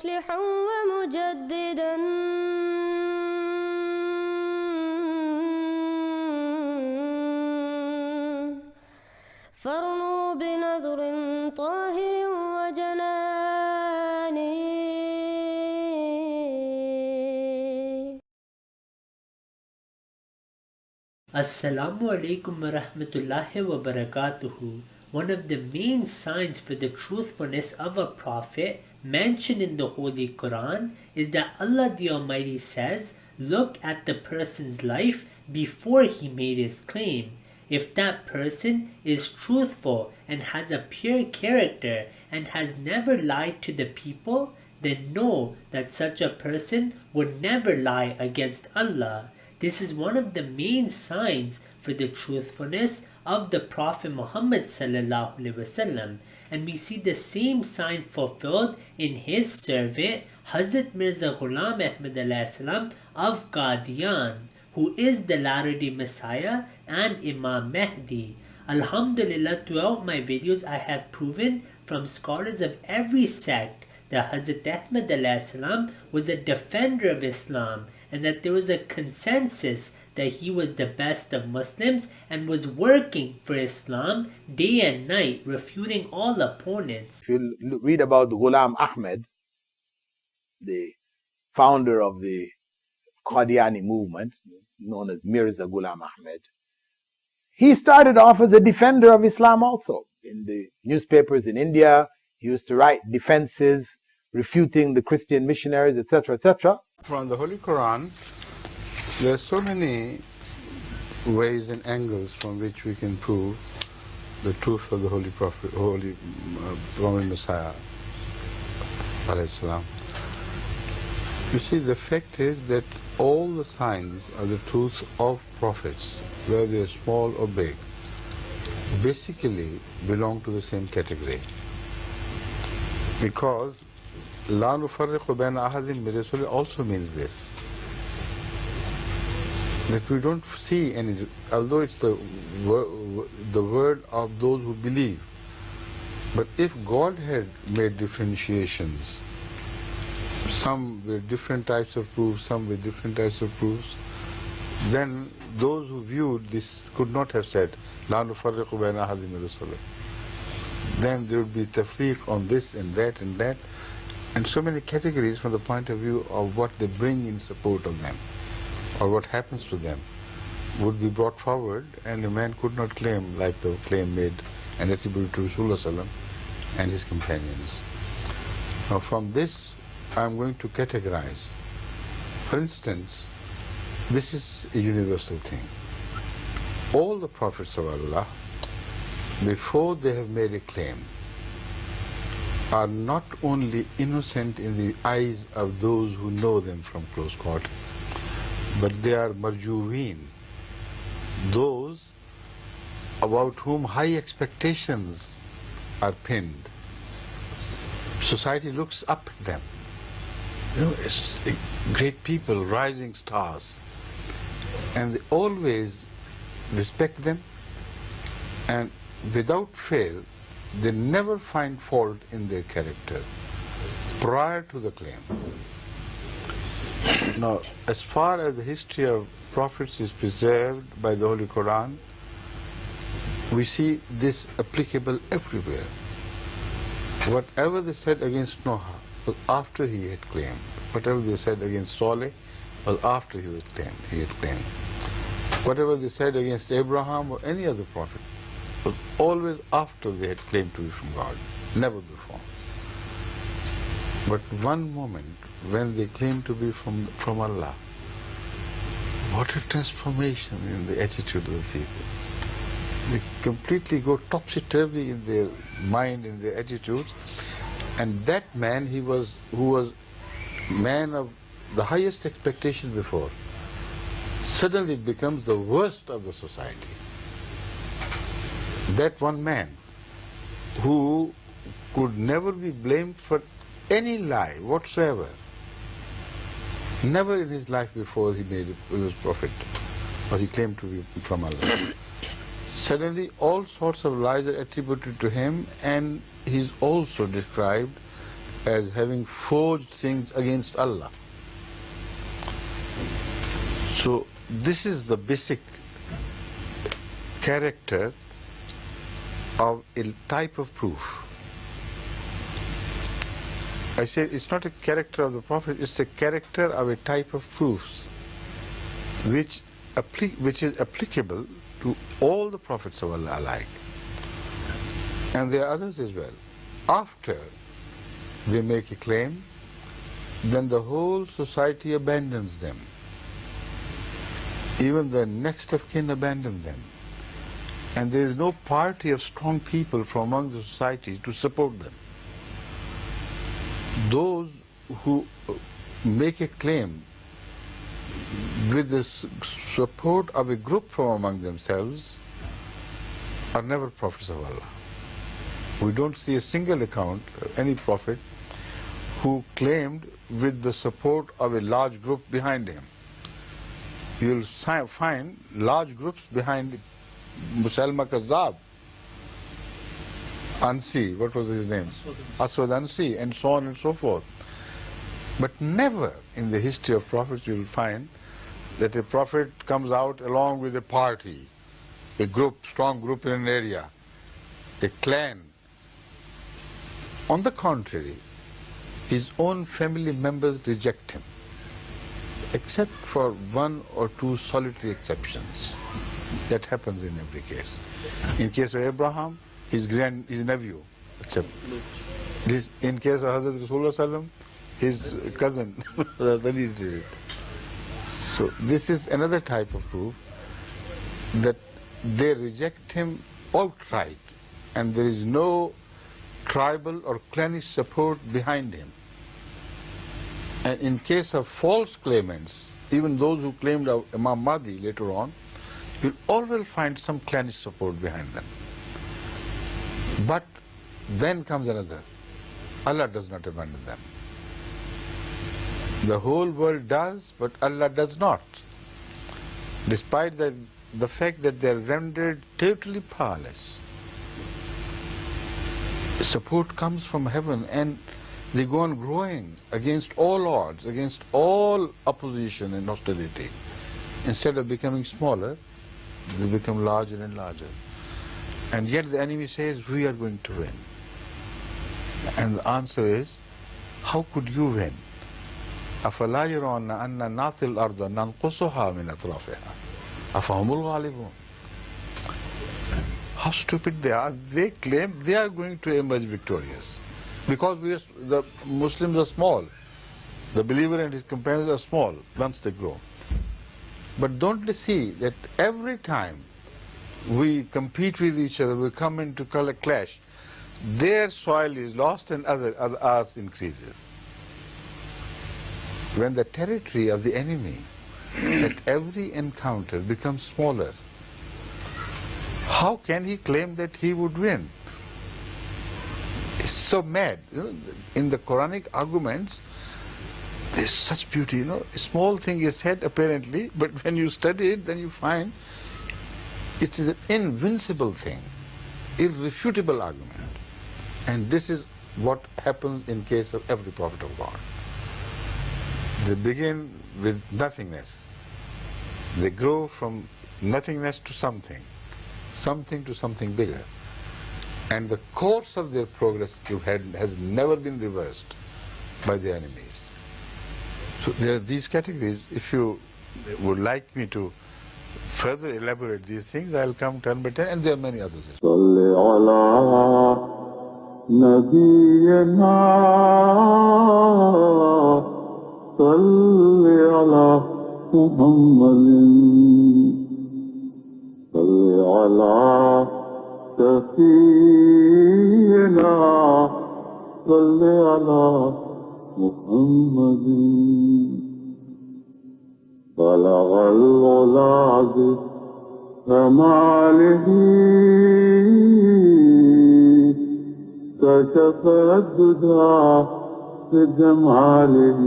مصلحا ومجددا فارنوا بنظر طاهر وجناني. Assalamu alaikum wa rahmatullahi wa barakatuhu. One of the main signs for the truthfulness of a prophet mentioned in the Holy Quran is that Allah the Almighty says, look at the person's life before he made his claim. If that person is truthful and has a pure character and has never lied to the people, then know that such a person would never lie against Allah. This is one of the main signs for the truthfulness of the Prophet Muhammad sallallahu alaihi wasallam, and we see the same sign fulfilled in his servant Hazrat Mirza Ghulam Ahmad of Qadian, who is the latter-day Messiah and Imam Mahdi. Alhamdulillah, throughout my videos I have proven from scholars of every sect that Hazrat Ahmad was a defender of Islam, and that there was a consensus that he was the best of Muslims and was working for Islam day and night, refuting all opponents. If you read about Ghulam Ahmad, the founder of the Qadiani movement, known as Mirza Ghulam Ahmad, he started off as a defender of Islam also. In the newspapers in India, he used to write defenses, refuting the Christian missionaries, etc., etc. From the Holy Quran, there are so many ways and angles from which we can prove the truth of the Holy Prophet, Holy Prophet Messiah, alayhi salam. You see, the fact is that all the signs of the truth of prophets, whether they are small or big, basically belong to the same category. Because La nufarriqu bayna ahadin min rusuli also means this, that we don't see any, although it's the word of those who believe, but if God had made differentiations, some with different types of proofs, some with different types of proofs, then those who viewed this could not have said La nufarriqu bayna ahadin min rusuli. Then there would be tafriq on this and that and that, and so many categories from the point of view of what they bring in support of them or what happens to them would be brought forward, and a man could not claim like the claim made and attributed to Rasulullah and his companions. Now from this I am going to categorize. For instance, this is a universal thing. All the prophets of Allah, before they have made a claim, are not only innocent in the eyes of those who know them from close quarter, but they are marjuween, those about whom high expectations are pinned. Society looks up at them. You know, it's great people, rising stars, and they always respect them, and without fail they never find fault in their character prior to the claim. Now, as far as the history of prophets is preserved by the Holy Quran, we see this applicable everywhere. Whatever they said against Noah was after he had claimed. Whatever they said against Saleh was after he had claimed. Whatever they said against Abraham or any other prophet was always after they had claimed to be from God, never before. But one moment when they claimed to be from Allah, what a transformation in the attitude of the people. They completely go topsy-turvy in their mind, in their attitudes, and that man, who was man of the highest expectation before, suddenly becomes the worst of the society. That one man who could never be blamed for any lie whatsoever, never in his life before he was prophet or he claimed to be from Allah. Suddenly all sorts of lies are attributed to him, and he is also described as having forged things against Allah. So this is the basic character of a type of proof. I say it's not a character of the Prophet, it's a character of a type of proofs which is applicable to all the prophets of Allah alike. And there are others as well. After they make a claim, then the whole society abandons them. Even the next of kin abandon them. And there is no party of strong people from among the society to support them. Those who make a claim with the support of a group from among themselves are never prophets of Allah. We don't see a single account of any prophet who claimed with the support of a large group behind him. You'll find large groups behind Musalma Kazzab, Ansi, what was his name? Aswad Ansi, and so on and so forth. But never in the history of prophets you will find that a prophet comes out along with a party, a group, strong group in an area, a clan. On the contrary, his own family members reject him, except for one or two solitary exceptions. That happens in every case. In case of Abraham, his nephew, except. In case of Hazrat Rasulullah, his cousin, then he did it. So this is another type of proof that they reject him outright, and there is no tribal or clannish support behind him. And in case of false claimants, even those who claimed of Imam Mahdi later on, you'll always find some clannish support behind them. But then comes another. Allah does not abandon them. The whole world does, but Allah does not. Despite the fact that they are rendered totally powerless. Support comes from heaven, and they go on growing against all odds, against all opposition and hostility. Instead of becoming smaller, they become larger and larger. And yet the enemy says, we are going to win. And the answer is, how could you win? أَفَلَا يَرَوْنَ أَنَّ نَعْطِي الْأَرْضَ نَنْقُصُهَا مِنْ أَطْرَافِهَا أَفَهُمُ الْغَالِبُونَ. How stupid they are. They claim they are going to emerge victorious. Because the Muslims are small. The believer and his companions are small once they grow. But don't they see that every time we compete with each other, we come into clash, their soil is lost and ours increases. When the territory of the enemy at every encounter becomes smaller, how can he claim that he would win? It's so mad. In the Quranic arguments, there's such beauty. A small thing is said apparently, but when you study it, then you find it is an invincible thing, irrefutable argument. And this is what happens in case of every prophet of God. They begin with nothingness. They grow from nothingness to something to something bigger. And the course of their progress has never been reversed by the enemies. So there are these categories. If you would like me to further elaborate these things, I'll come turn by turn, and there are many others as well. سفينا صل على محمد بلغ العلا بكماله كشف الدجى بجماله